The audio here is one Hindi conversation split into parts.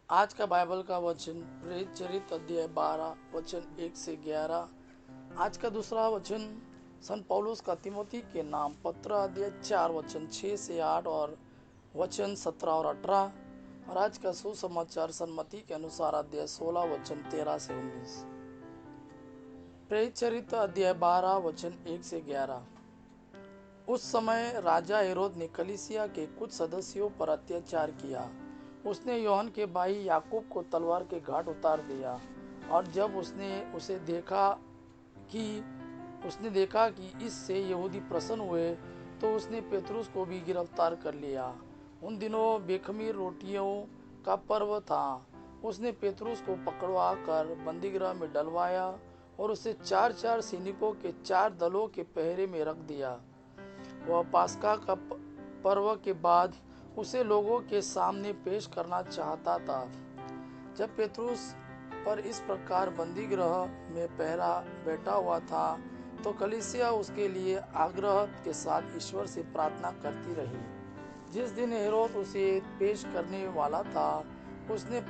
आज का बाइबल का वचन प्रेरित चरित्र अध्याय 12 वचन 1 से 11। आज का दूसरा वचन सन पौलुस का तिमोथी के नाम पत्र अध्याय 4 वचन 6 से 8 और वचन 17 और 18। और आज का सुसमाचार सन्मति के अनुसार अध्याय 16 वचन 13 से 19। प्रेरित चरित्र अध्याय 12 वचन 1 से 11। उस समय राजा हेरोद ने कलीसिया के कुछ सदस्यों पर अत्याचार किया। उसने योहन के भाई याकूब को तलवार के घाट उतार दिया। और जब उसने देखा कि इससे यहूदी प्रसन्न हुए, तो उसने पेतरुस को भी गिरफ्तार कर लिया। उन दिनों बेखमीर रोटियों का पर्व था। उसने पेतरुस को पकड़वा कर बंदीगृह में डलवाया और उसे 4-4 सैनिकों के 4 दलों के पहरे में रख दिया। वह पास्का का पर्व के बाद उसे लोगों के सामने पेश करना चाहता था। जब पेतरुस पर इस प्रकार बंदीगृह में पहरा बैठा हुआ था, तो कलीसिया उसके लिए आग्रह के साथ ईश्वर से प्रार्थना करती रही। जिस दिन हेरोद उसे पेश करने वाला था, उसके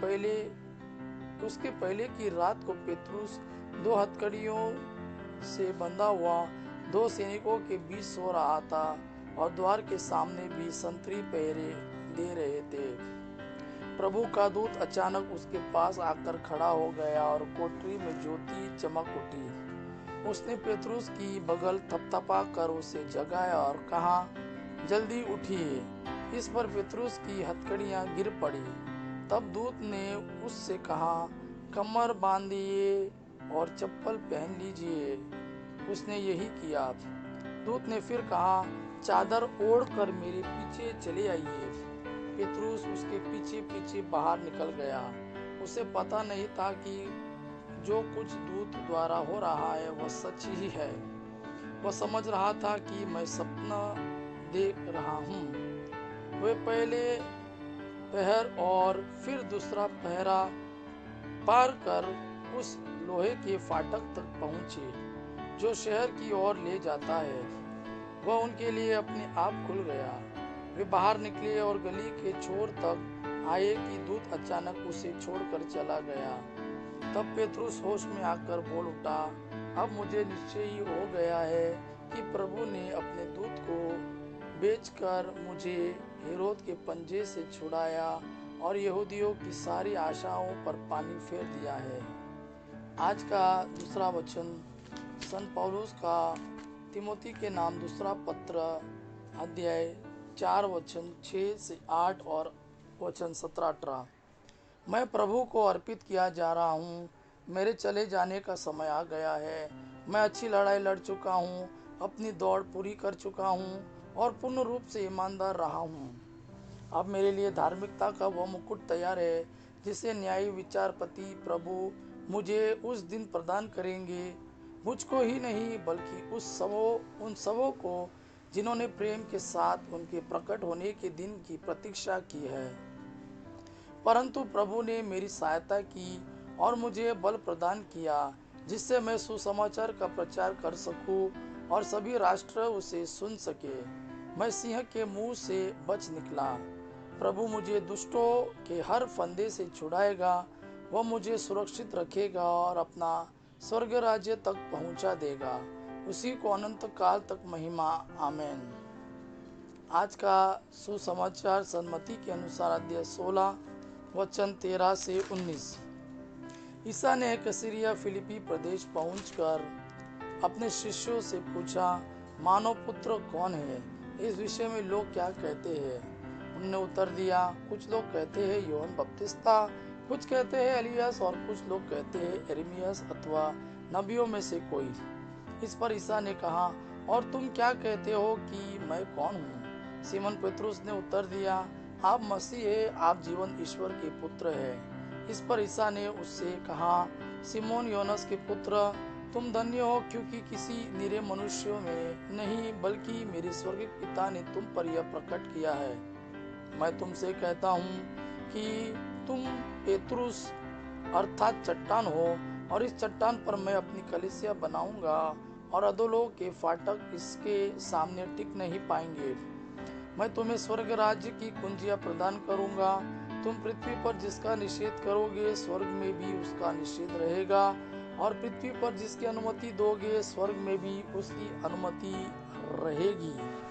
पहले की रात को पेतरुस 2 हथकड़ियों से बंधा हुआ 2 सैनिकों के बीच सो रहा था और द्वार के सामने भी संतरी पहरे दे रहे थे। प्रभु का दूत अचानक उसके पास आकर खड़ा हो गया और कोठरी में ज्योति चमक उठी। उसने पेतरुस की बगल थपथपा कर उसे जगाया और कहा, जल्दी उठिए। इस पर पेतरुस की हथकड़ियां गिर पड़ी। तब दूत ने उससे कहा, कमर बांधिए और चप्पल पहन लीजिए। उसने यही किया। दूत ने फिर कहा, चादर ओढ़कर मेरे पीछे चले आइए। पेतरुस उसके पीछे पीछे बाहर निकल गया। उसे पता नहीं था कि जो कुछ दूत द्वारा हो रहा है वह सच ही है। वह समझ रहा था कि मैं सपना देख रहा हूँ। वे पहले पहर और फिर दूसरा पहरा पार कर उस लोहे के फाटक तक पहुंचे जो शहर की ओर ले जाता है। वह उनके लिए अपने आप खुल गया। वे बाहर निकले और गली के छोर तक आए कि दूत अचानक उसे छोड़कर चला गया। तब पेतरुस होश में आकर बोल उठा, अब मुझे निश्चय ही हो गया है कि प्रभु ने अपने दूत को भेजकर मुझे हेरोद के पंजे से छुड़ाया और यहूदियों की सारी आशाओं पर पानी फेर दिया है। आज का दूसरा वचन सन पौलुस का तिमोथी के नाम दूसरा पत्र अध्याय 4 वचन 6 से 8 और वचन 17-18। मैं प्रभु को अर्पित किया जा रहा हूँ। मेरे चले जाने का समय आ गया है। मैं अच्छी लड़ाई लड़ चुका हूँ, अपनी दौड़ पूरी कर चुका हूँ और पूर्ण रूप से ईमानदार रहा हूँ। अब मेरे लिए धार्मिकता का वह मुकुट तैयार है जिसे न्यायी विचारपति प्रभु मुझे उस दिन प्रदान करेंगे। मुझको ही नहीं बल्कि उन सबों को जिन्होंने प्रेम के साथ उनके प्रकट होने के दिन की प्रतीक्षा की है। परंतु प्रभु ने मेरी सहायता की और मुझे बल प्रदान किया, जिससे मैं सुसमाचार का प्रचार कर सकूं और सभी राष्ट्र उसे सुन सके। मैं सिंह के मुंह से बच निकला। प्रभु मुझे दुष्टों के हर फंदे से छुड़ाएगा। वह मुझे सुरक्षित रखेगा और अपना स्वर्ग राज्य तक पहुंचा देगा। उसी को अनंत काल तक महिमा। आमीन। आज का सुसमाचार सन्मति के अनुसार अध्याय 16 वचन 13 से 19। ईसा ने कैसरिया फिलिपी प्रदेश पहुंचकर अपने शिष्यों से पूछा, मानव पुत्र कौन है? इस विषय में लोग क्या कहते हैं? उन्होंने उत्तर दिया, कुछ लोग कहते हैं योहन बपतिस्ता, कुछ कहते हैं एलियास और कुछ लोग कहते हैं यिर्मयाह अथवा नबियों में से कोई। इस पर ईसा ने कहा, और तुम क्या कहते हो कि मैं कौन हूँ? सिमोन पेतरुस ने उत्तर दिया, आप मसीह है, आप जीवन ईश्वर के पुत्र हैं। इस पर ईसा ने उससे कहा, सिमोन योनस के पुत्र, तुम धन्य हो, क्योंकि किसी निरे मनुष्यों में नहीं बल्कि मेरे स्वर्गीय पिता ने तुम पर यह प्रकट किया है। मैं तुमसे कहता हूँ कि तुम पेतरुस अर्थात चट्टान हो, और इस चट्टान पर मैं अपनी कलीसिया बनाऊंगा और अधोलोक के फाटक इसके सामने टिक नहीं पाएंगे। मैं तुम्हें स्वर्ग राज्य की कुंजियां प्रदान करूंगा। तुम पृथ्वी पर जिसका निषेध करोगे स्वर्ग में भी उसका निषेध रहेगा, और पृथ्वी पर जिसकी अनुमति दोगे स्वर्ग में भी उसकी अनुमति रहेगी।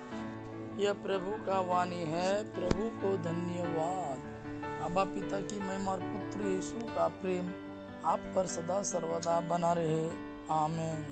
यह प्रभु का वाणी है। प्रभु को धन्यवाद। अब्बा पिता की महिमा और पुत्र यीशु का प्रेम आप पर सदा सर्वदा बना रहे। आमीन।